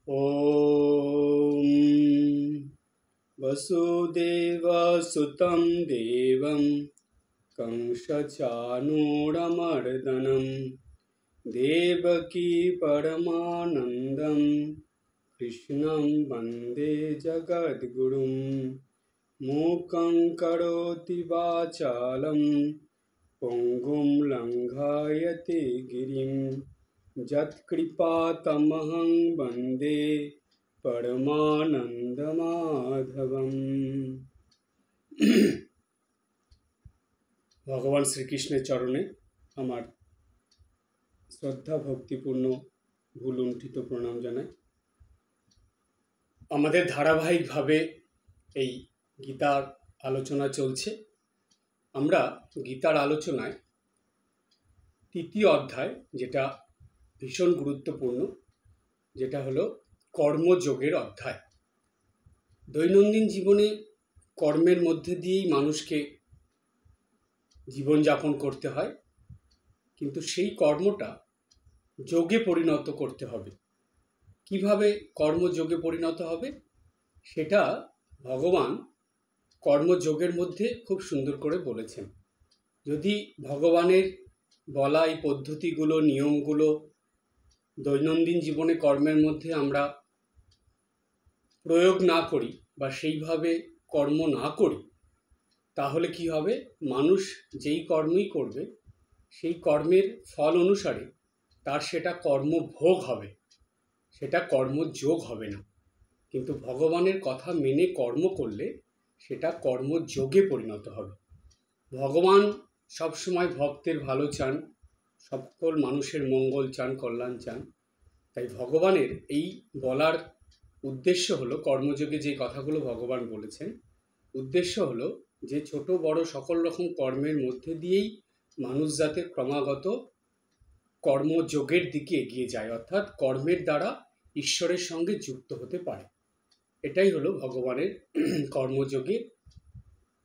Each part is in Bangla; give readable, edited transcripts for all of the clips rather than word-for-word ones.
ॐ वसुदेवसुतं देवं कंसचाणूरमर्दनं देवकी परमानन्दं कृष्णं वन्दे जगद्गुरुं मूकं करोति वाचालं पङ्गुं लङ्घयते गिरिं যৎকৃপাতমহং বন্দে পরমানন্দমাধবম। ভগবান শ্রীকৃষ্ণের চরণে আমার শ্রদ্ধা ভক্তিপূর্ণ ভুলুণ্ঠিত প্রণাম জানাই। আমাদের ধারাবাহিকভাবে এই গীতার আলোচনা চলছে। আমরা গীতার আলোচনায় তৃতীয় অধ্যায়, যেটা ভীষণ গুরুত্বপূর্ণ, যেটা হলো কর্মযোগের অধ্যায়। দৈনন্দিন জীবনে কর্মের মধ্যে দিয়েই মানুষকে জীবনযাপন করতে হয়, কিন্তু সেই কর্মটা যোগে পরিণত করতে হবে। কিভাবে কর্মযোগে পরিণত হবে সেটা ভগবান কর্মযোগের মধ্যে খুব সুন্দর করে বলেছেন। যদি ভগবানের বলা এই পদ্ধতিগুলো, নিয়মগুলো দৈনন্দিন জীবনে কর্মের মধ্যে আমরা প্রয়োগ না করি বা সেইভাবে কর্ম না করি, তাহলে কি হবে? মানুষ যেই কর্মই করবে সেই কর্মের ফল অনুসারে তার সেটা কর্মভোগ হবে, সেটা কর্মযোগ হবে না। কিন্তু ভগবানের কথা মেনে কর্ম করলে সেটা কর্মযোগে পরিণত হবে। ভগবান সবসময় ভক্তের ভালো চান, সকল মানুষের মঙ্গল চান, কল্যাণ চান। তাই ভগবানের এই বলার উদ্দেশ্য হলো, কর্মযোগে যে কথাগুলো ভগবান বলেছেন, উদ্দেশ্য হলো যে ছোট বড় সকল রকম কর্মের মধ্যে দিয়েই মানুষ যাতে ক্রমাগত কর্মযোগের দিকে এগিয়ে যায়, অর্থাৎ কর্মের দ্বারা ঈশ্বরের সঙ্গে যুক্ত হতে পারে। এটাই হলো ভগবানের কর্মযোগে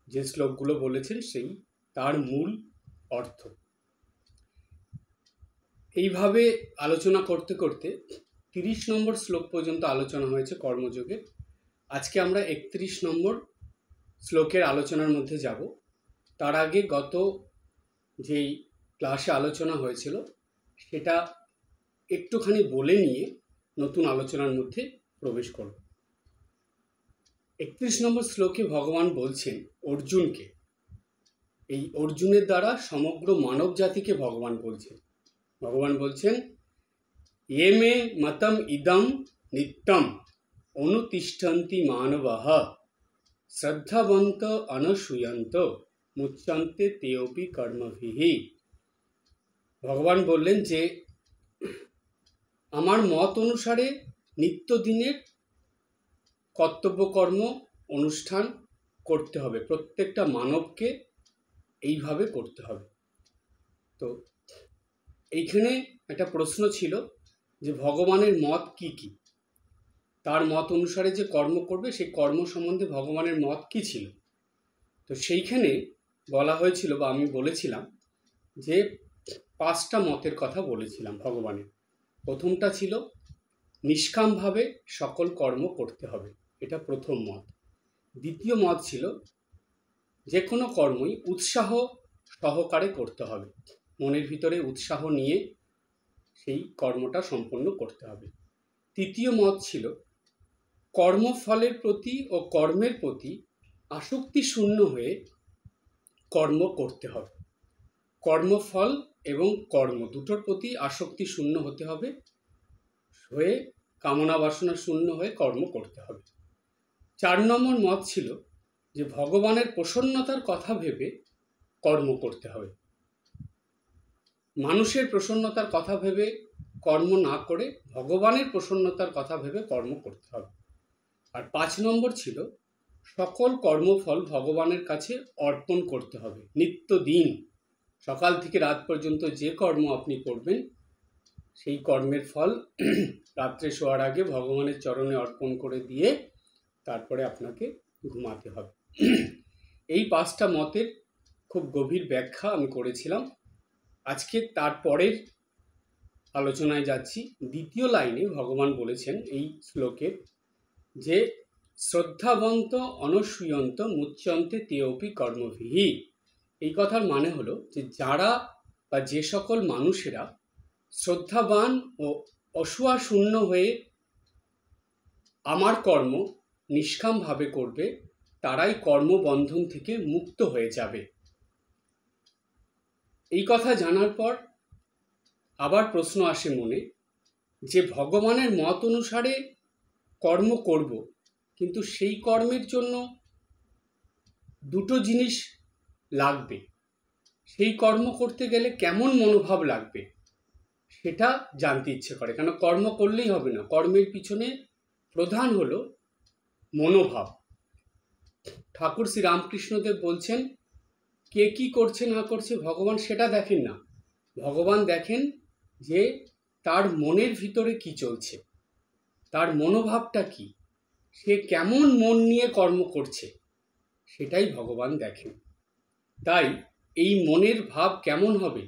যে শ্লোকগুলো বলেছেন সেই তার মূল অর্থ। এইভাবে আলোচনা করতে করতে 30 নম্বর শ্লোক পর্যন্ত আলোচনা হয়েছে কর্মযোগের। আজকে আমরা 31 নম্বর শ্লোকের আলোচনার মধ্যে যাব। তার আগে গত যেই ক্লাসে আলোচনা হয়েছিল সেটা একটুখানি বলে নিয়ে নতুন আলোচনার মধ্যে প্রবেশ করব। 31 নম্বর শ্লোকে ভগবান বলছেন অর্জুনকে, এই অর্জুনের দ্বারা সমগ্র মানব জাতিকে ভগবান বলছেন। ভগবান বলছেন, ये मे मतम इदम नित्यम अनुतिष्ठन्ति मानवः श्रद्धावन्त अनसूयन्त मुच्यन्ते तेऽपि कर्मभिः। ভগবান বললেন যে আমার মত অনুসারে নিত্যদিনের কর্তব্য কর্ম অনুষ্ঠান করতে হবে, প্রত্যেকটা মানবকে এইভাবে করতে হবে। তো এইখানে একটা প্রশ্ন ছিল যে ভগবানের মত কি কি, তার মত অনুসারে যে কর্ম করবে সেই কর্ম সম্বন্ধে ভগবানের মত কি ছিল। তো সেইখানে বলা হয়েছিল বা আমি বলেছিলাম যে 5টা মতের কথা বলেছিলাম ভগবানের। প্রথমটা ছিল নিষ্কামভাবে সকল কর্ম করতে হবে, এটা প্রথম মত। দ্বিতীয় মত ছিল যে কোনো কর্মই উৎসাহ সহকারে করতে হবে, মনের ভিতরে উৎসাহ নিয়ে সেই কর্মটা সম্পন্ন করতে হবে। তৃতীয় মত ছিল কর্মফলের প্রতি ও কর্মের প্রতি আসক্তি শূন্য হয়ে কর্ম করতে হবে। কর্মফল এবং কর্ম দুটোর প্রতি আসক্তি শূন্য হতে হবে, হয়ে কামনা বাসনা শূন্য হয়ে কর্ম করতে হবে। 4 নম্বর মত ছিল যে ভগবানের প্রসন্নতার কথা ভেবে কর্ম করতে হবে, মানুষের প্রসন্নতার কথা ভেবে কর্ম না করে ভগবানের প্রসন্নতার কথা ভেবে কর্ম করতে হবে। আর 5 নম্বর ছিল সকল কর্মফল ভগবানের কাছে অর্পণ করতে হবে। নিত্যদিন সকাল থেকে রাত পর্যন্ত যে কর্ম আপনি করবেন সেই কর্মের ফল রাত্রে শোয়ার আগে ভগবানের চরণে অর্পণ করে দিয়ে তারপরে আপনাকে ঘুমাতে হবে। এই 5টা মতের খুব গভীর ব্যাখ্যা আমি করেছিলাম। আজকে তারপরের আলোচনায় যাচ্ছি। দ্বিতীয় লাইনে ভগবান বলেছেন এই শ্লোকে যে শ্রদ্ধাবন্ত অনসূয়ন্ত মুচ্যন্তে তেয়পি কর্মভিহি। এই কথার মানে হলো যে যারা বা যে সকল মানুষেরা শ্রদ্ধাবান ও অসূয়াশূন্য হয়ে আমার কর্ম নিষ্কামভাবে করবে, তারাই কর্মবন্ধন থেকে মুক্ত হয়ে যাবে। এই কথা জানার পর আবার প্রশ্ন আসে মনে যে ভগবানের মত অনুসারে কর্ম করব, কিন্তু সেই কর্মের জন্য দুটো জিনিস লাগবে। সেই কর্ম করতে গেলে কেমন মনোভাব লাগবে সেটা জানতে ইচ্ছে করে, কেন কর্ম করলেই হবে না, কর্মের পিছনে প্রধান হলো মনোভাব। ঠাকুর শ্রী রামকৃষ্ণদেব বলছেন কে কি করছে না করছে ভগবান সেটা দেখেন না, ভগবান দেখেন যে তার মনের ভিতরে কি চলছে, তার মনোভাবটা কি, সে কেমন মন নিয়ে কর্ম করছে সেটাই ভগবান দেখেন। তাই এই মনের ভাব কেমন হবে,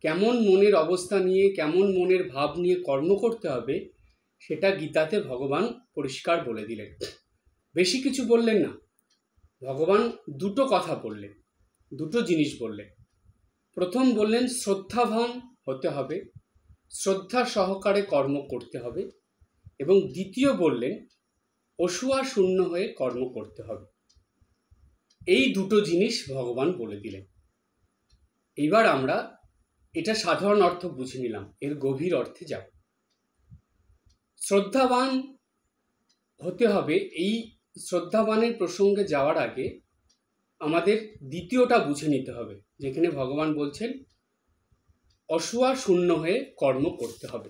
কেমন মনের অবস্থা নিয়ে, কেমন মনের ভাব নিয়ে কর্ম করতে হবে, সেটা গীতাতে ভগবান পরিষ্কার বলে দিলেন। বেশি কিছু বললেন না, ভগবান দুটো কথা বললেন, দুটো জিনিস বললেন। প্রথম বললেন শ্রদ্ধাবান হতে হবে, শ্রদ্ধা সহকারে কর্ম করতে হবে, এবং দ্বিতীয় বললেন অসূয়া শূন্য হয়ে কর্ম করতে হবে। এই দুটো জিনিস ভগবান বলে দিলেন। এইবার আমরা এটা সাধারণ অর্থ বুঝে নিলাম, এর গভীর অর্থে যাব। শ্রদ্ধাবান হতে হবে, এই শ্রদ্ধাবানের প্রসঙ্গে যাওয়ার আগে আমাদের দ্বিতীয়টা বুঝে নিতে হবে, যেখানে ভগবান বলছেন অসূয়া শূন্য হয়ে কর্ম করতে হবে।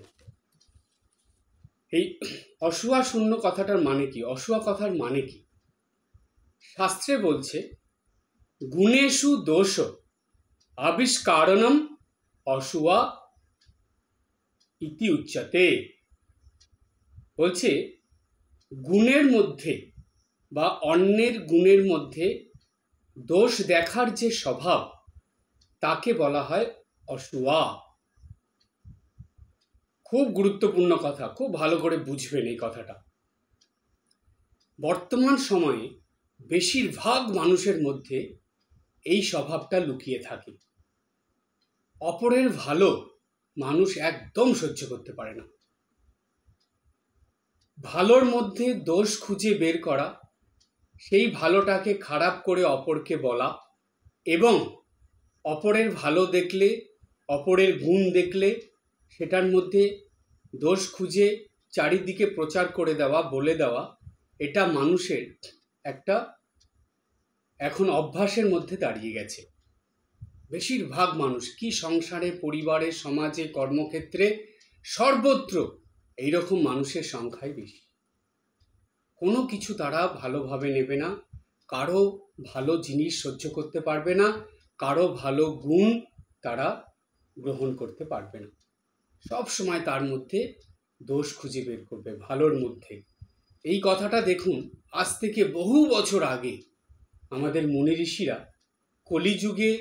এই অসূয়া শূন্য কথাটার মানে কি, অসূয়া কথার মানে কি? শাস্ত্রে বলছে গুণেষু দোষ আবিষ্কারণম অসূয়া ইতি উচ্যতে। বলছে গুণের মধ্যে বা অন্যের গুণের মধ্যে দোষ দেখার যে স্বভাব, তাকে বলা হয় অসূয়া। খুব গুরুত্বপূর্ণ কথা, খুব ভালো করে বুঝবেন এই কথাটা। বর্তমান সময়ে বেশিরভাগ মানুষের মধ্যে এই স্বভাবটা লুকিয়ে থাকে। অপরের ভালো মানুষ একদম সহ্য করতে পারে না। ভালোর মধ্যে দোষ খুঁজে বের করা, সেই ভালোটাকে খারাপ করে অপরকে বলা, এবং অপরের ভালো দেখলে, অপরের গুণ দেখলে সেটার মধ্যে দোষ খুঁজে চারিদিকে প্রচার করে দেওয়া, বলে দেওয়া, এটা মানুষের একটা এখন অভ্যাসের মধ্যে দাঁড়িয়ে গেছে। বেশিরভাগ মানুষ কি সংসারে, পরিবারে, সমাজে, কর্মক্ষেত্রে, সর্বত্র এইরকম মানুষের সংখ্যাই বেশি। কোনো কিছু তারা ভালোভাবে নেবে না, কারো ভালো জিনিস সহ্য করতে পারবে না, কারো ভালো গুণ তারা গ্রহণ করতে পারবে না। সব সময় তার মধ্যে দোষ খুঁজে বের করবে, ভালোর মধ্যে। এই কথাটা দেখুন, আজ থেকে বহু বছর আগে আমাদের মুনি ঋষিরা, কলিযুগে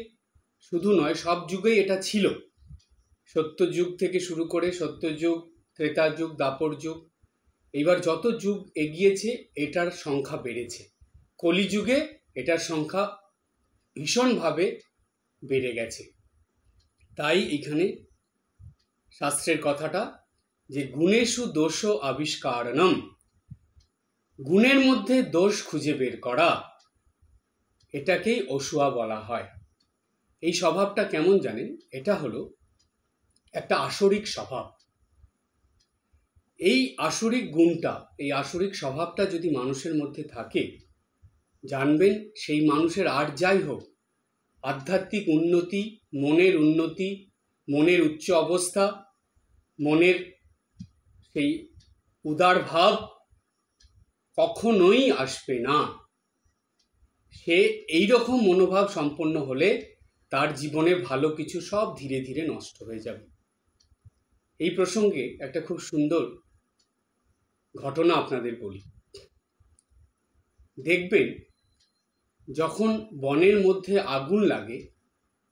শুধু নয় সব যুগেই এটা ছিল। সত্যযুগ থেকে শুরু করে সত্যযুগ, ত্রেতা যুগ, দ্বাপর যুগ, এইবার যত যুগ এগিয়েছে এটার সংখ্যা বেড়েছে। কলিযুগে এটার সংখ্যা ভীষণভাবে বেড়ে গেছে। তাই এখানে শাস্ত্রের কথাটা যে গুণেষু দোষ আবিষ্কারণম, গুণের মধ্যে দোষ খুঁজে বের করা, এটাকেই অসূয়া বলা হয়। এই স্বভাবটা কেমন জানেন? এটা হলো একটা আসরিক স্বভাব। এই আসরিক গুণটা, এই আসরিক স্বভাবটা যদি মানুষের মধ্যে থাকে, জানবেন সেই মানুষের আর যাই হোক, আধ্যাত্মিক উন্নতি, মনের উন্নতি, মনের উচ্চ অবস্থা, মনের সেই উদার ভাব কখনোই আসবে না। সে এইরকম মনোভাব সম্পন্ন হলে তার জীবনে ভালো কিছু সব ধীরে ধীরে নষ্ট হয়ে যাবে। এই প্রসঙ্গে একটা খুব সুন্দর ঘটনা আপনাদের বলি। দেখবেন যখন বনের মধ্যে আগুন লাগে,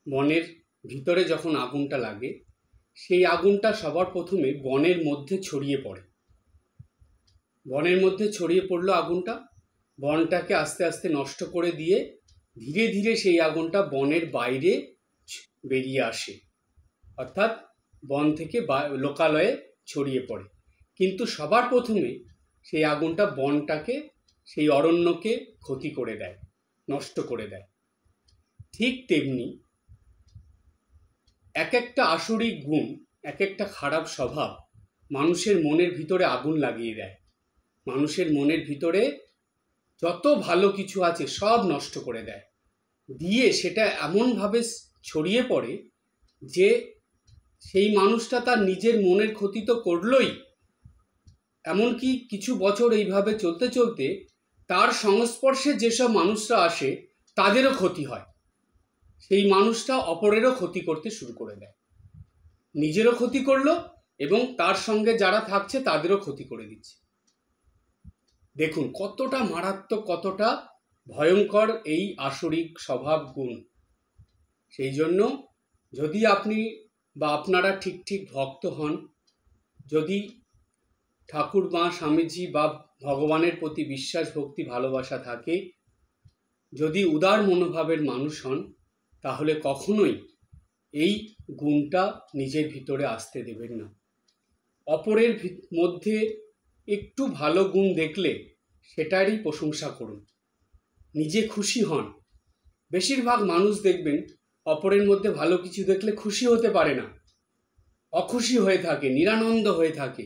বনের ভিতরে যখন আগুনটা লাগে, সেই আগুনটা সবার প্রথমে বনের মধ্যে ছড়িয়ে পড়ে। বনের মধ্যে ছড়িয়ে পড়লো আগুনটা, বনটাকে আস্তে আস্তে নষ্ট করে দিয়ে ধীরে ধীরে সেই আগুনটা বনের বাইরে বেরিয়ে আসে, অর্থাৎ বন থেকে লোকালয়ে ছড়িয়ে পড়ে। কিন্তু সবার প্রথমে সেই আগুনটা বনটাকে, সেই অরণ্যকে ক্ষতি করে দেয়, নষ্ট করে দেয়। ঠিক তেমনি এক একটা আসরিক গুণ, এক একটা খারাপ স্বভাব মানুষের মনের ভিতরে আগুন লাগিয়ে দেয়। মানুষের মনের ভিতরে যত ভালো কিছু আছে সব নষ্ট করে দেয়, দিয়ে সেটা এমনভাবে ছড়িয়ে পড়ে যে সেই মানুষটা তার নিজের মনের ক্ষতি তো করলই, এমনকি কিছু বছর এইভাবে চলতে চলতে তার সংস্পর্শে যেসব মানুষরা আসে তাদেরও ক্ষতি হয়। সেই মানুষটা অপরেরও ক্ষতি করতে শুরু করে দেয়, নিজেরও ক্ষতি করলো এবং তার সঙ্গে যারা থাকছে তাদেরও ক্ষতি করে দিচ্ছে। দেখুন কতটা মারাত্মক, কতটা ভয়ঙ্কর এই আসরিক স্বভাব গুণ। সেই জন্য যদি আপনি বা আপনারা ঠিক ঠিক ভক্ত হন, যদি ঠাকুর মা, স্বামীজি বা ভগবানের প্রতি বিশ্বাস, ভক্তি, ভালোবাসা থাকে, যদি উদার মনোভাবের মানুষ হন, তাহলে কখনোই এই গুণটা নিজের ভিতরে আসতে দেবেন না। অপরের মধ্যে একটু ভালো গুণ দেখলে সেটারই প্রশংসা করুন, নিজে খুশি হন। বেশিরভাগ মানুষ দেখবেন অপরের মধ্যে ভালো কিছু দেখলে খুশি হতে পারে না, অখুশি হয়ে থাকে, নিরানন্দ হয়ে থাকে,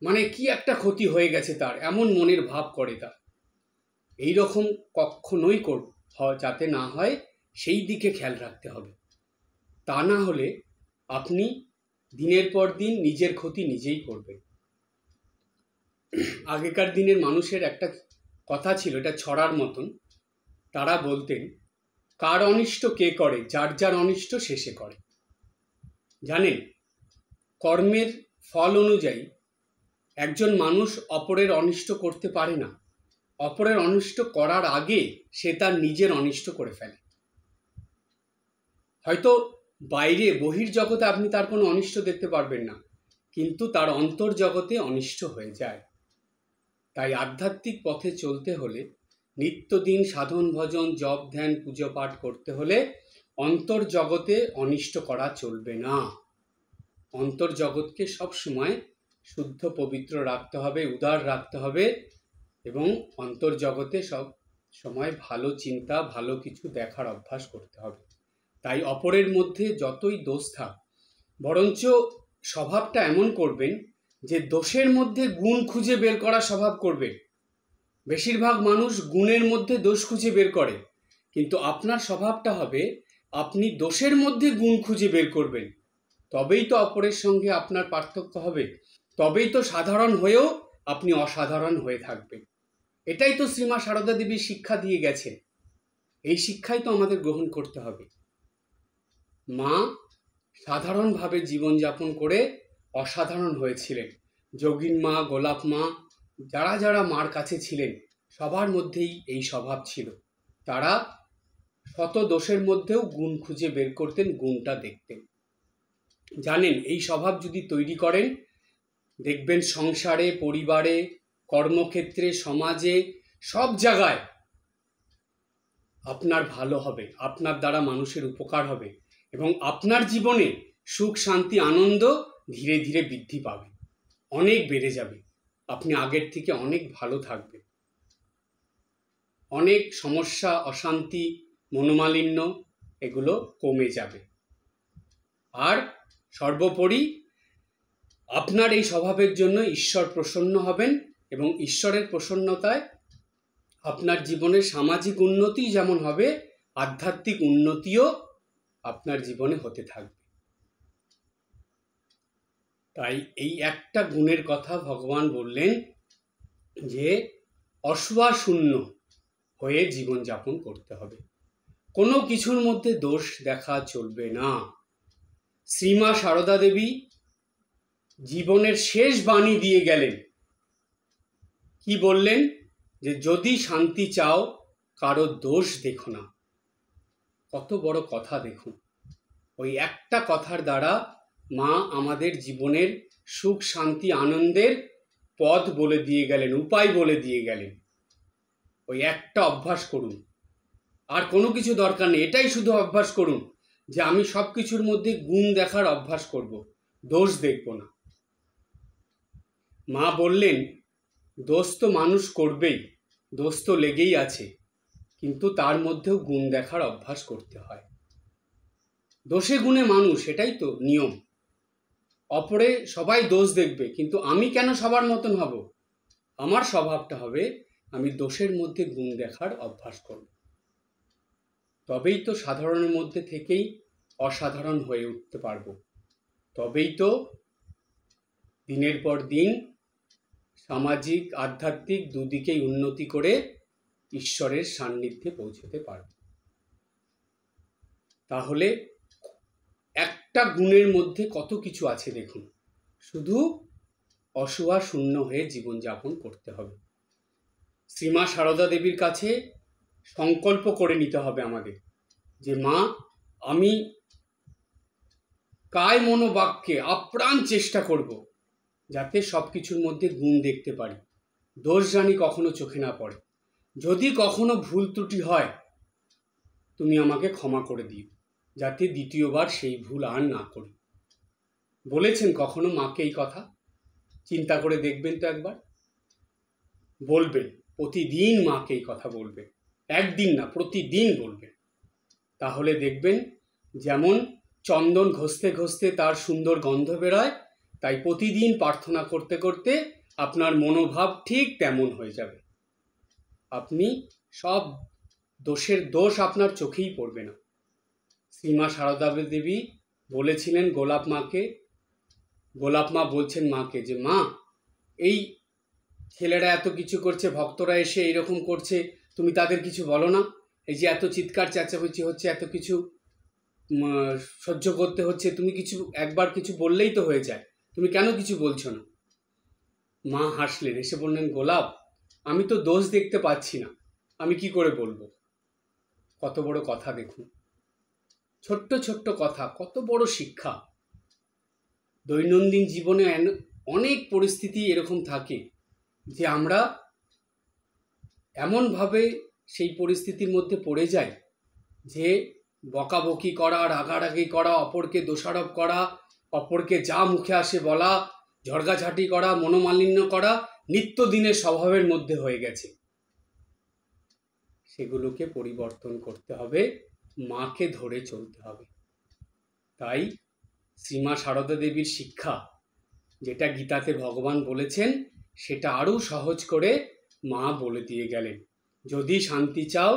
মানে কি একটা ক্ষতি হয়ে গেছে তার, এমন মনের ভাব করে তার। এই রকম কখনোই যাতে না হয় সেই দিকে খেয়াল রাখতে হবে। তা না হলে আপনি দিনের পর দিন নিজের ক্ষতি নিজেই করবেন। আগেকার দিনের মানুষের একটা কথা ছিল, এটা ছড়ার মতন। তারা বলতেন, কার অনিষ্ট কে করে, যার যার অনিষ্ট শেষে করে। জানেন, কর্মের ফল অনুযায়ী একজন মানুষ অপরের অনিষ্ট করতে পারে না। অপরের অনিষ্ট করার আগে সে তার নিজের অনিষ্ট করে ফেলে। হয়তো বাইরে বহির্জগতে আপনি তার কোনো অনিষ্ট দেখতে পারবেন না, কিন্তু তার অন্তর্জগতে অনিষ্ট হয়ে যায়। তাই আধ্যাত্মিক পথে চলতে হলে, নিত্যদিন সাধন ভজন জপ ধ্যান পুজো পাঠ করতে হলে অন্তর্জগতে অনিষ্ট করা চলবে না। অন্তর্জগৎকে সবসময় শুদ্ধ পবিত্র রাখতে হবে, উদার রাখতে হবে এবং অন্তর্জগতে সব সময় ভালো চিন্তা, ভালো কিছু দেখার অভ্যাস করতে হবে। তাই অপরের মধ্যে যতই দোষ থাক, বরঞ্চ স্বভাবটা এমন করবেন যে দোষের মধ্যে গুণ খুঁজে বের করা স্বভাব করবেন। বেশিরভাগ মানুষ গুণের মধ্যে দোষ খুঁজে বের করে, কিন্তু আপনার স্বভাবটা হবে আপনি দোষের মধ্যে গুণ খুঁজে বের করবেন। তবেই তো অপরের সঙ্গে আপনার পার্থক্য হবে, তবেই তো সাধারণ হয়েও আপনি অসাধারণ হয়ে থাকবেন। এটাই তো শ্রীমা সারদা দেবী শিক্ষা দিয়ে গেছেন, এই শিক্ষাই তো আমাদের গ্রহণ করতে হবে। মা সাধারণভাবে জীবনযাপন করে অসাধারণ হয়েছিলেন। যোগিন মা, গোলাপ মা, যারা যারা মার কাছে ছিলেন সবার মধ্যেই এই স্বভাব ছিল। তারা শত দোষের মধ্যেও গুণ খুঁজে বের করতেন, গুণটা দেখতেন। জানেন, এই স্বভাব যদি তৈরি করেন, দেখবেন সংসারে, পরিবারে, কর্মক্ষেত্রে, সমাজে, সব জায়গায় আপনার ভালো হবে, আপনার দ্বারা মানুষের উপকার হবে এবং আপনার জীবনে সুখ, শান্তি, আনন্দ ধীরে ধীরে বৃদ্ধি পাবে, অনেক বেড়ে যাবে। আপনি আগের থেকে অনেক ভালো থাকবেন, অনেক সমস্যা, অশান্তি, মনোমালিন্য এগুলো কমে যাবে। আর সর্বোপরি আপনার এই স্বভাবের জন্য ঈশ্বর প্রসন্ন হবেন এবং ঈশ্বরের প্রসন্নতায় আপনার জীবনের সামাজিক উন্নতি যেমন হবে, আধ্যাত্মিক উন্নতিও আপনার জীবনে হতে থাকবে। তাই এই একটা গুণের কথা ভগবান বললেন যে অসূয়াশূন্য হয়ে জীবনযাপন করতে হবে, কোনো কিছুর মধ্যে দোষ দেখা চলবে না। শ্রীমা সারদা দেবী জীবনের শেষ বাণী দিয়ে গেলেন, কি বললেন? যে যদি শান্তি চাও কারো দোষ দেখো না। কত বড় কথা দেখুন, ওই একটা কথার দ্বারা মা আমাদের জীবনের সুখ শান্তি আনন্দের পথ বলে দিয়ে গেলেন, উপায় বলে দিয়ে গেলেন। ওই একটা অভ্যাস করুন, আর কোনো কিছু দরকার নেই। এটাই শুধু অভ্যাস করুন যে আমি সব কিছুর মধ্যে গুণ দেখার অভ্যাস করব, দোষ দেখব না। মা বললেন দোষ তো মানুষ করবেই, দোষ তো লেগেই আছে, কিন্তু তার মধ্যেও গুণ দেখার অভ্যাস করতে হয়। দোষে গুণে মানুষ, এটাই তো নিয়ম। অপরে সবাই দোষ দেখবে, কিন্তু আমি কেন সবার মতন হব? আমার স্বভাবটা হবে আমি দোষের মধ্যে গুণ দেখার অভ্যাস করব। তবেই তো সাধারণের মধ্যে থেকেই অসাধারণ হয়ে উঠতে পারবো। তবেই তো দিনের পর দিন সামাজিক আধ্যাত্মিক দুদিকেই উন্নতি করে ঈশ্বরের সান্নিধ্যে পৌঁছতে পারব। তাহলে একটা গুণের মধ্যে কত কিছু আছে দেখুন। শুধু অসুয়া শূন্য হয়ে জীবনযাপন করতে হবে। শ্রীমা সারদা দেবীর কাছে সংকল্প করে নিতে হবে আমাদের যে মা, আমি কায় মনোবাক্যে আপ্রাণ চেষ্টা করব যাতে সব কিছুর মধ্যে গুণ দেখতে পারি, দোষ জানি কখনো চোখে না পড়ে। যদি কখনো ভুল ত্রুটি হয় তুমি আমাকে ক্ষমা করে দিও, যাতে দ্বিতীয়বার সেই ভুল আর না করি। বলেছেন কখনো মাকে এই কথা? চিন্তা করে দেখবেন তো একবার। বলবেন, প্রতিদিন মাকে এই কথা বলবেন, একদিন না, প্রতিদিন বলবেন। তাহলে দেখবেন যেমন চন্দন ঘষতে ঘষতে তার সুন্দর গন্ধ বেরোয়, তাই প্রতিদিন প্রার্থনা করতে করতে আপনার মনোভাব ঠিক তেমন হয়ে যাবে। আপনি সব দোষের দোষ আপনার চোখেই পড়বে না। শ্রীমা সারদা দেবী বলেছিলেন গোলাপ মাকে, গোলাপ মা বলছেন মাকে যে মা, এই ছেলেরা এত কিছু করছে, ভক্তরা এসে এরকম করছে, তুমি তাদের কিছু বলো না? এই যে এত চিৎকার চেঁচামেচি হচ্ছে, এত কিছু সহ্য করতে হচ্ছে, তুমি কিছু একবার কিছু বললেই তো হয়ে যায়, তুমি কেন কিছু বলছো না? মা হাসলেন, এসে বললেন গোলাপ, আমি তো দোষ দেখতে পাচ্ছি না, আমি কি করে বলবো? কত বড় কথা দেখুন, ছোট্ট ছোট্ট কথা, কত বড় শিক্ষা। দৈনন্দিন জীবনে অনেক পরিস্থিতি এরকম থাকে যে আমরা এমনভাবে সেই পরিস্থিতির মধ্যে পড়ে যাই যে বকাবকি করা, রাগারাগি করা, অপরকে দোষারোপ করা, অপরকে যা মুখে আসে বলা, ঝগড়াঝাটি করা, মনোমালিন্য করা নিত্যদিনের স্বভাবের মধ্যে হয়ে গেছে। সেগুলোকে পরিবর্তন করতে হবে, মাকে ধরে চলতে হবে। তাই শ্রীমা সারদা দেবীর শিক্ষা, যেটা গীতাতে ভগবান বলেছেন, সেটা আরও সহজ করে মা বলে দিয়ে গেলেন, যদি শান্তি চাও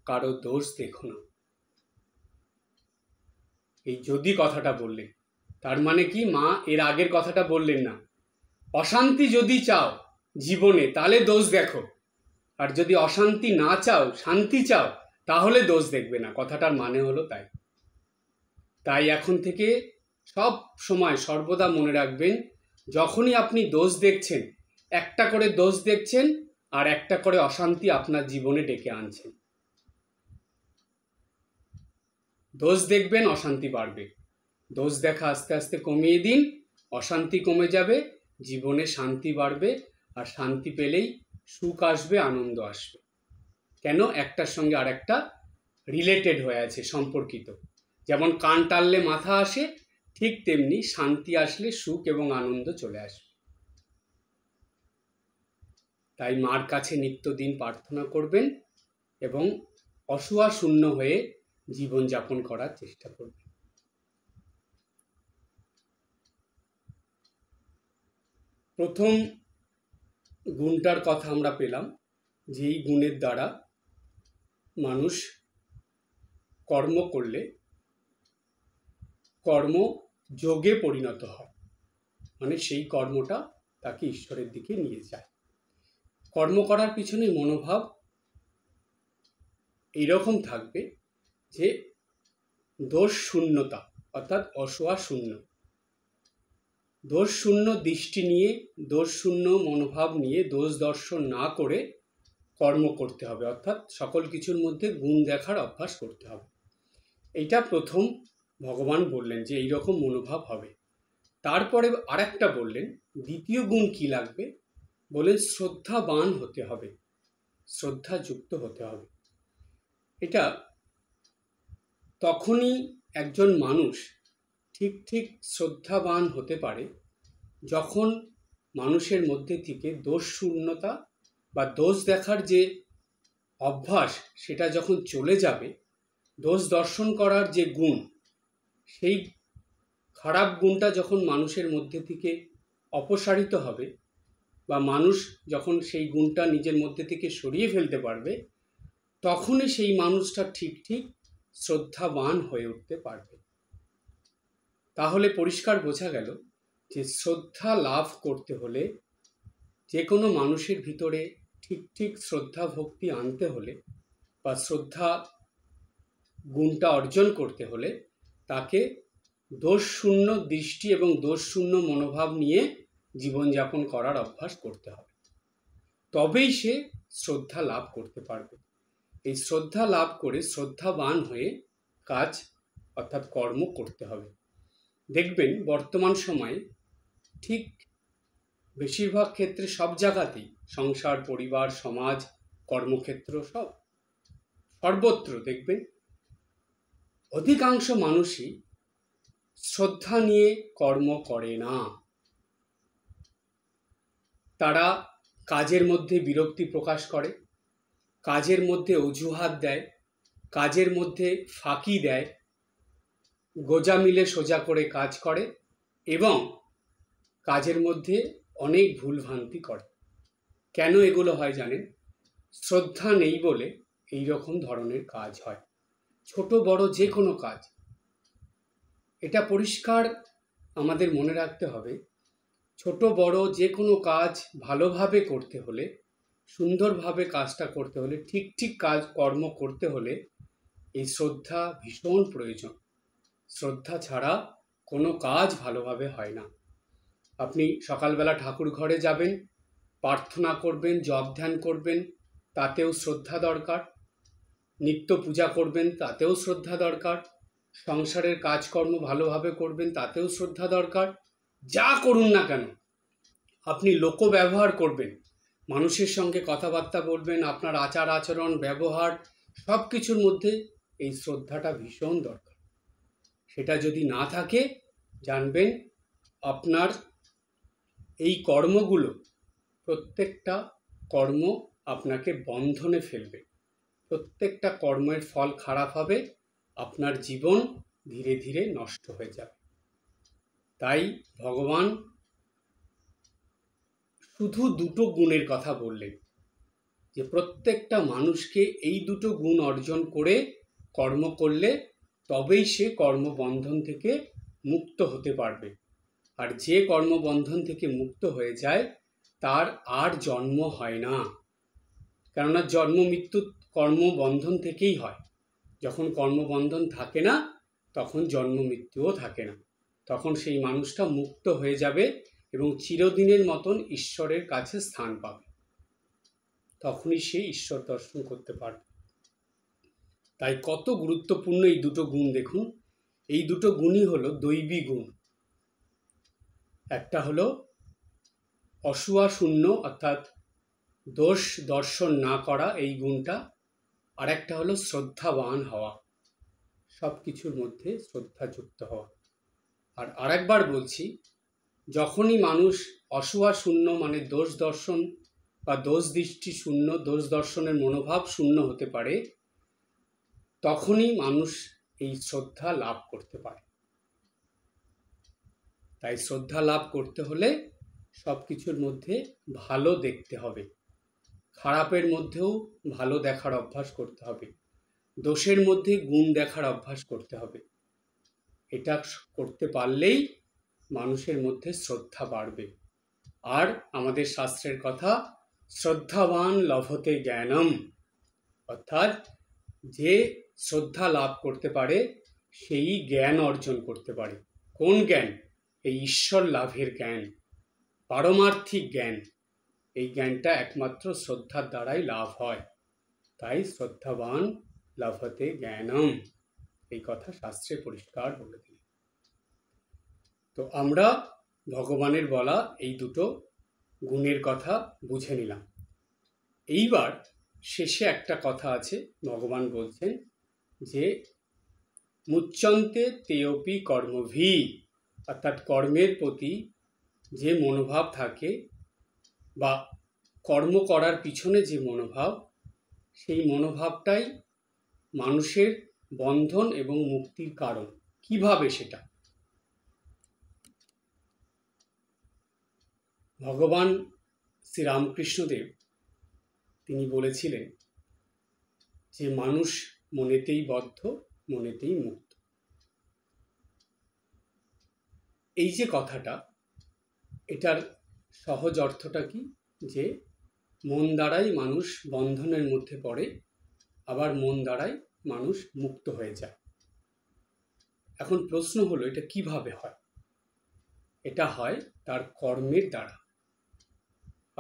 কারো দোষ দেখো না। এই যদি কথাটা বললেন, তার মানে কি মা এর আগের কথাটা বললেন না, অশান্তি যদি চাও জীবনে তাহলে দোষ দেখো, আর যদি অশান্তি না চাও, শান্তি চাও, তাহলে দোষ দেখবে না। কথাটার মানে হলো তাই। তাই এখন থেকে সব সময় সর্বদা মনে রাখবেন, যখনই আপনি দোষ দেখছেন, একটা করে দোষ দেখছেন আর একটা করে অশান্তি আপনার জীবনে ডেকে আনছেন। দোষ দেখবেন, অশান্তি বাড়বে। দোষ দেখা আস্তে আস্তে কমিয়ে দিন, অশান্তি কমে যাবে, জীবনে শান্তি বাড়বে, আর শান্তি পেলেই সুখ আসবে, আনন্দ আসবে। কেন? একটার সঙ্গে আর একটা রিলেটেড হয়ে আছে, সম্পর্কিত। যেমন কান টানলে মাথা আসে, ঠিক তেমনি শান্তি আসলে সুখ এবং আনন্দ চলে আসবে। তাই মার কাছে নিত্যদিন প্রার্থনা করবেন এবং অসুয়া শূন্য হয়ে জীবনযাপন করার চেষ্টা করবেন। প্রথম গুণটার কথা আমরা পেলাম, যে এই গুণের দ্বারা মানুষ কর্ম করলে কর্ম যোগে পরিণত হয়, মানে সেই কর্মটা তাকে ঈশ্বরের দিকে নিয়ে যায়। কর্ম করার পিছনে মনোভাব এইরকম থাকবে যে দোষ শূন্যতা, অর্থাৎ অসুয়া শূন্য, দোষ শূন্য দৃষ্টি নিয়ে, দোষ শূন্য মনোভাব নিয়ে, দোষ দর্শন না করে কর্ম করতে হবে, অর্থাৎ সকল কিছুর মধ্যে গুণ দেখার অভ্যাস করতে হবে। এইটা প্রথম ভগবান বললেন যে এইরকম মনোভাব হবে। তারপরে আরেকটা বললেন, দ্বিতীয় গুণ কি লাগবে? বলেন শ্রদ্ধাবান হতে হবে, শ্রদ্ধাযুক্ত হতে হবে। এটা তখনই একজন মানুষ ঠিক ঠিক শ্রদ্ধাবান হতে পারে যখন মানুষের মধ্যে থেকে দোষ শূন্যতা বা দোষ দেখার যে অভ্যাস সেটা যখন চলে যাবে, দোষ দর্শন করার যে গুণ, সেই খারাপ গুণটা যখন মানুষের মধ্যে থেকে অপসারিত হবে বা মানুষ যখন সেই গুণটা নিজের মধ্যে থেকে সরিয়ে ফেলতে পারবে, তখনই সেই মানুষটা ঠিক ঠিক শ্রদ্ধাবান হয়ে উঠতে পারবে। তাহলে পরিষ্কার বোঝা গেল যে শ্রদ্ধা লাভ করতে হলে, যে কোনো মানুষের ভিতরে ঠিক ঠিক শ্রদ্ধা ভক্তি আনতে হলে বা শ্রদ্ধা গুণটা অর্জন করতে হলে, তাকে দোষশূন্য দৃষ্টি এবং দোষশূন্য মনোভাব নিয়ে জীবনযাপন করার অভ্যাস করতে হবে। তবেই সে শ্রদ্ধা লাভ করতে পারবে। এই শ্রদ্ধা লাভ করে শ্রদ্ধাবান হয়ে কাজ অর্থাৎ কর্ম করতে হবে। দেখবেন বর্তমান সময়ে ঠিক বেশিরভাগ ক্ষেত্রে সব জায়গাতেই, সংসার, পরিবার, সমাজ, কর্মক্ষেত্র, সর্বত্র দেখবেন অধিকাংশ মানুষই শ্রদ্ধা নিয়ে কর্ম করে না। তারা কাজের মধ্যে বিরক্তি প্রকাশ করে, কাজের মধ্যে অজুহাত দেয়, কাজের মধ্যে ফাঁকি দেয়, গোজা মিলে সোজা করে কাজ করে এবং কাজের মধ্যে অনেক ভুলভ্রান্তি করে। কেন এগুলো হয় জানেন? শ্রদ্ধা নেই বলে এই রকম ধরনের কাজ হয়, ছোট বড় যে কোনো কাজ। এটা পরিষ্কার আমাদের মনে রাখতে হবে, ছোট বড় যে কোনো কাজ ভালোভাবে করতে হলে, সুন্দরভাবে কাজটা করতে হলে, ঠিক ঠিক কাজ কর্ম করতে হলে এই শ্রদ্ধা ভীষণ প্রয়োজন। শ্রদ্ধা ছাড়া কোনো কাজ ভালোভাবে হয় না। আপনি সকালবেলা ঠাকুর ঘরে যাবেন, প্রার্থনা করবেন, জপ ধ্যান করবেন, তাতেও শ্রদ্ধা দরকার। নিত্য পূজা করবেন, তাতেও শ্রদ্ধা দরকার। সংসারের কাজকর্ম ভালোভাবে করবেন, তাতেও শ্রদ্ধা দরকার। যা করুন না কেন, আপনি লোক ব্যবহার করবেন, মানুষের সঙ্গে কথাবার্তা বলবেন, আপনার আচার আচরণ ব্যবহার সব কিছুর মধ্যে এই শ্রদ্ধাটা ভীষণ দরকার। সেটা যদি না থাকে, জানবেন আপনার এই কর্মগুলো, প্রত্যেকটা কর্ম আপনাকে বন্ধনে ফেলবে, প্রত্যেকটা কর্মের ফল খারাপ হবে, আপনার জীবন ধীরে ধীরে নষ্ট হয়ে যাবে। তাই ভগবান শুধু দুটো গুণের কথা বললেন, যে প্রত্যেকটা মানুষকে এই দুটো গুণ অর্জন করে কর্ম করলে তবেই সে কর্মবন্ধন থেকে মুক্ত হতে পারবে। আর যে কর্মবন্ধন থেকে মুক্ত হয়ে যায় তার আর জন্ম হয় না। কেননা জন্ম মৃত্যু কর্মবন্ধন থেকেই হয়। যখন কর্মবন্ধন থাকে না, তখন জন্ম মৃত্যুও থাকে না। তখন সেই মানুষটা মুক্ত হয়ে যাবে এবং চিরদিনের মতন ঈশ্বরের কাছে স্থান পাবে। তখনই সে ঈশ্বর দর্শন করতে পারবে। তাই কত গুরুত্বপূর্ণ এই দুটো গুণ দেখুন। এই দুটো গুণই হলো দৈবী গুণ। একটা হলো অসূয়া শূন্য অর্থাৎ দোষ দর্শন না করা, এই গুণটা। আর একটা হলো শ্রদ্ধাবান হওয়া, সব কিছুর মধ্যে শ্রদ্ধাযুক্ত হওয়া। আর আরেকবার বলছি, যখনই মানুষ অসূয়া শূন্য মানে দোষ দর্শন বা দোষ দৃষ্টি শূন্য, দোষ দর্শনের মনোভাব শূন্য হতে পারে, তখনই মানুষ এই শ্রদ্ধা লাভ করতে পারে। তাই শ্রদ্ধা লাভ করতে হলে সব কিছুর মধ্যে ভালো দেখতে হবে, খারাপের মধ্যেও ভালো দেখার অভ্যাস করতে হবে, দোষের মধ্যে গুণ দেখার অভ্যাস করতে হবে। এটা করতে পারলেই মানুষের মধ্যে শ্রদ্ধা বাড়বে। আর আমাদের শাস্ত্রের কথা, শ্রদ্ধাবান লভতে জ্ঞানম, অর্থাৎ যে শ্রদ্ধা লাভ করতে পারে সেই জ্ঞান অর্জন করতে পারে। কোন জ্ঞান? এই ঈশ্বর লাভের জ্ঞান, পারমার্থিক জ্ঞান। এই জ্ঞানটা একমাত্র শ্রদ্ধার দ্বারাই লাভ হয়। তাই শ্রদ্ধাবান লভতে জ্ঞানম, এই কথা শাস্ত্রে পরিষ্কার বলে দিল। তো আমরা ভগবানের বলা এই দুটো গুণের কথা বুঝে নিলাম। এইবার শেষে একটা কথা আছে, ভগবান বলছেন যে মুচ্যন্তে তেয়পি কর্মভি, অর্থাৎ কর্মের প্রতি যে মনোভাব থাকে বা কর্ম করার পিছনে যে মনোভাব, সেই মনোভাবটাই মানুষের বন্ধন এবং মুক্তির কারণ। কিভাবে সেটা? ভগবান শ্রীরামকৃষ্ণদেব তিনি বলেছিলেন যে মানুষ মনেতেই বদ্ধ, মনেতেই মুক্ত। এই যে কথাটা, এটার সহজ অর্থটা কি? যে মন দ্বারাই মানুষ বন্ধনের মধ্যে পড়ে, আবার মন দ্বারাই মানুষ মুক্ত হয়ে যায়। এখন প্রশ্ন হলো এটা কিভাবে হয়? এটা হয় তার কর্মের দ্বারা।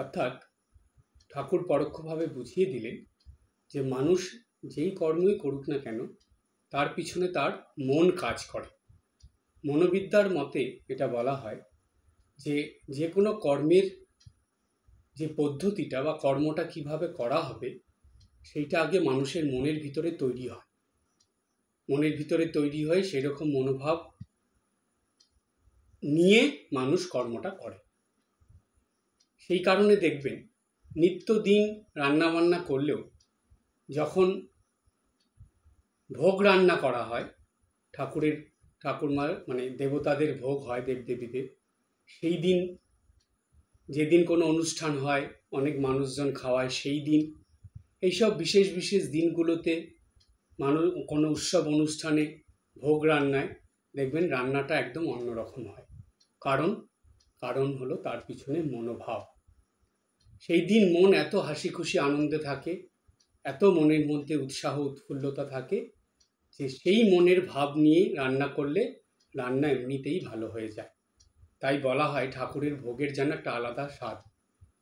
অর্থাৎ ঠাকুর পরোক্ষভাবে বুঝিয়ে দিলেন যে মানুষ যেই কর্মই করুক না কেন, তার পিছনে তার মন কাজ করে। মনোবিদ্যার মতে এটা বলা হয় যে যে কোনো কর্মের যে পদ্ধতিটা বা কর্মটা কিভাবে করা হবে, সেইটা আগে মানুষের মনের ভিতরে তৈরি হয়। মনের ভিতরে তৈরি হয়ে সেরকম মনোভাব নিয়ে মানুষ কর্মটা করে। সেই কারণে দেখবেন নিত্যদিন রান্নাবান্না করলেও যখন ভোগ রান্না করা হয়, ঠাকুরমার মানে দেবতাদের ভোগ হয়, দেবদেবীদের, সেই দিন যেদিন কোনো অনুষ্ঠান হয়, অনেক মানুষজন খাওয়ায়, সেই দিন এইসব বিশেষ বিশেষ দিনগুলোতে কোনো উৎসব অনুষ্ঠানে ভোগ রান্নায় দেখবেন রান্নাটা একদম অন্যরকম হয়। কারণ হলো তার পিছনে মনোভাব। সেই দিন মন এত হাসি খুশি আনন্দে থাকে, এত মনের মধ্যে উৎসাহ উৎফুল্লতা থাকে যে সেই মনের ভাব নিয়ে রান্না করলে রান্না এমনিতেই ভালো হয়ে যায়। তাই বলা হয় ঠাকুরের ভোগের যেন একটা আলাদা স্বাদ।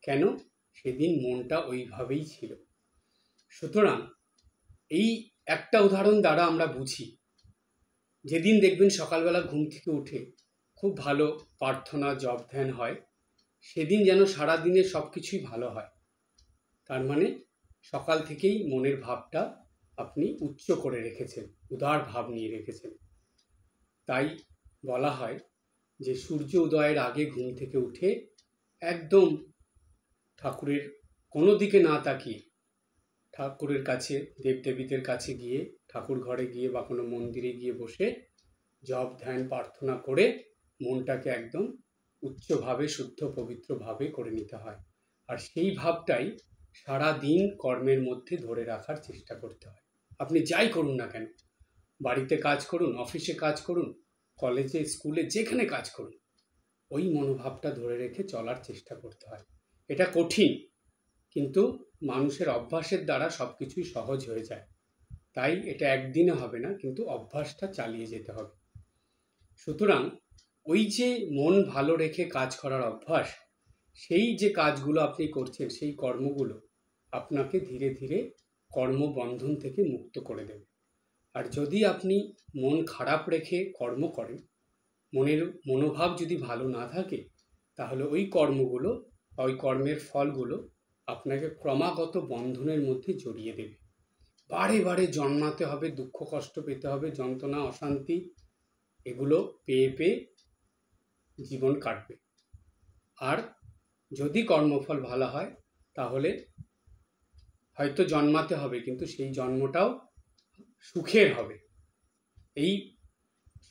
কেন? সেদিন মনটা ওইভাবেই ছিল। সুতরাং এই একটা উদাহরণ দ্বারা আমরা বুঝি, যেদিন দেখবেন সকালবেলা ঘুম থেকে উঠে খুব ভালো প্রার্থনা জপ ধ্যান হয়, সেদিন যেন সারাদিনে সব কিছুই ভালো হয়। তার মানে সকাল থেকেই মনের ভাবটা আপনি উচ্চ করে রেখেছেন, উদার ভাব নিয়ে রেখেছেন। তাই বলা হয় যে সূর্য উদয়ের আগে ঘুম থেকে উঠে একদম ঠাকুরের কোনো দিকে না তাকিয়ে ঠাকুরের কাছে, দেবদেবীদের কাছে গিয়ে, ঠাকুর ঘরে গিয়ে বা কোনো মন্দিরে গিয়ে বসে জপ ধ্যান প্রার্থনা করে মনটাকে একদম উচ্চভাবে শুদ্ধ পবিত্রভাবে করে নিতে হয়। আর সেই ভাবটাই সারা দিন কর্মের মধ্যে ধরে রাখার চেষ্টা করতে হয়। আপনি যাই করুন না কেন, বাড়িতে কাজ করুন, অফিসে কাজ করুন, কলেজে স্কুলে যেখানে কাজ করুন, ওই মনোভাবটা ধরে রেখে চলার চেষ্টা করতে হয়। এটা কঠিন, কিন্তু মানুষের অভ্যাসের দ্বারা সব কিছুই সহজ হয়ে যায়। তাই এটা একদিনে হবে না, কিন্তু অভ্যাসটা চালিয়ে যেতে হবে। সুতরাং ওই যে মন ভালো রেখে কাজ করার অভ্যাস, সেই যে কাজগুলো আপনি করছেন, সেই কর্মগুলো আপনাকে ধীরে ধীরে কর্মবন্ধন থেকে মুক্ত করে দেবে। আর যদি আপনি মন খারাপ রেখে কর্ম করেন, মনের মনোভাব যদি ভালো না থাকে, তাহলে ওই কর্মগুলো, ওই কর্মের ফলগুলো আপনাকে ক্রমাগত বন্ধনের মধ্যে জড়িয়ে দেবে। বারে বারে জন্মাতে হবে, দুঃখ কষ্ট পেতে হবে, যন্ত্রণা অশান্তি এগুলো পেয়ে পেয়ে জীবন কাটবে। আর যদি কর্মফল ভালো হয়, তাহলে হয়তো জন্মাতে হবে, কিন্তু সেই জন্মটাও সুখের হবে। এই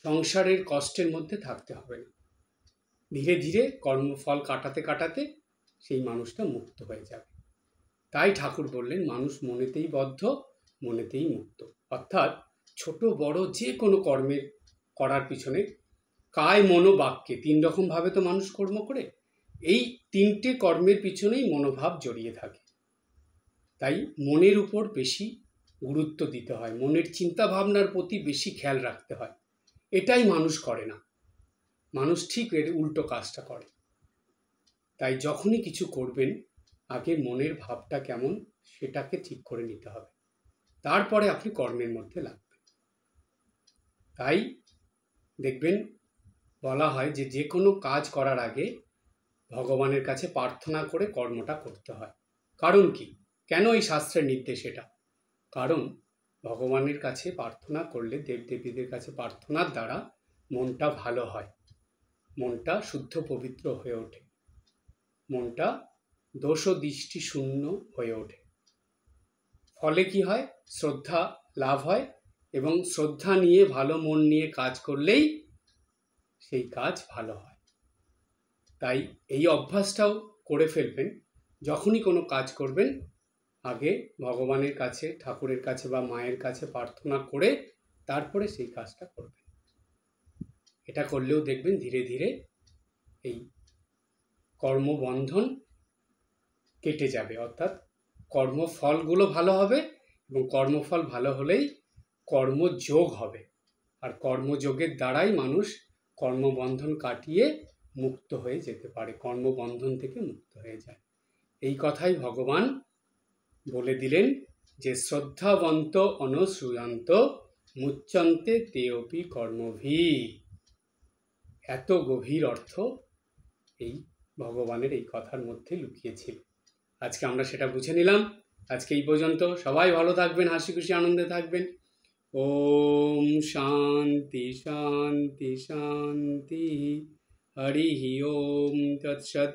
সংসারের কষ্টের মধ্যে থাকতে হবে না। ধীরে ধীরে কর্মফল কাটাতে কাটাতে সেই মানুষটা মুক্ত হয়ে যাবে। তাই ঠাকুর বললেন মানুষ মনেতেই বদ্ধ, মনেতেই মুক্ত। অর্থাৎ ছোট বড় যে কোনো কর্মের করার পিছনে কায় মনো বাক্যে 3 রকম ভাবে তো মানুষ কর্ম করে, এই 3টে কর্মের পিছনেই মনোভাব জড়িয়ে থাকে। তাই মনের উপর বেশি গুরুত্ব দিতে হয়, মনের চিন্তা ভাবনার প্রতি বেশি খেয়াল রাখতে হয়। এটাই মানুষ করে না, মানুষ ঠিক এর উল্টো কাজটা করে। তাই যখনই কিছু করবেন, আগে মনের ভাবটা কেমন সেটাকে ঠিক করে নিতে হবে, তারপরে আপনি কর্মের মধ্যে লাগবেন। তাই দেখবেন বলা হয় যে যে কোনো কাজ করার আগে ভগবানের কাছে প্রার্থনা করে কর্মটা করতে হয়। কারণ কি? কেন এই শাস্ত্রের নির্দেশ এটা? কারণ ভগবানের কাছে প্রার্থনা করলে, দেবদেবীদের কাছে প্রার্থনার দ্বারা মনটা ভালো হয়, মনটা শুদ্ধ পবিত্র হয়ে ওঠে, মনটা দোষ ও দৃষ্টি শূন্য হয়ে ওঠে। ফলে কি হয়? শ্রদ্ধা লাভ হয়, এবং শ্রদ্ধা নিয়ে ভালো মন নিয়ে কাজ করলেই সেই কাজ ভালো হয়। তাই এই অভ্যাসটাও করে ফেলবেন, যখনই কোনো কাজ করবেন আগে ভগবানের কাছে, ঠাকুরের কাছে বা মায়ের কাছে প্রার্থনা করে তারপরে সেই কাজটা করবেন। এটা করলেও দেখবেন ধীরে ধীরে এই কর্মবন্ধন কেটে যাবে, অর্থাৎ কর্মফলগুলো ভালো হবে, এবং কর্মফল ভালো হলেই কর্মযোগ হবে, আর কর্মযোগের দ্বারাই মানুষ কর্মবন্ধন কাটিয়ে মুক্ত হয়ে যেতে পারে, কর্মবন্ধন থেকে মুক্ত হয়ে যায়। এই কথাই ভগবান বলে দিলেন যে শ্রদ্ধাবন্ত অনশ্রুয়ন্ত মুচ্যন্তে তেপি কর্মভি। এত গভীর অর্থ এই ভগবানের এই কথার মধ্যে লুকিয়েছিল। আজকে আমরা সেটা বুঝে নিলাম। আজকে এই পর্যন্ত। সবাই ভালো থাকবেন, হাসি খুশি আনন্দে থাকবেন। ওম শান্তি শান্তি শান্তি। হরি ওম তৎসৎ।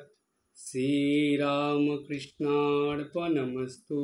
শ্রীরামকৃষ্ণার্পণমস্তু।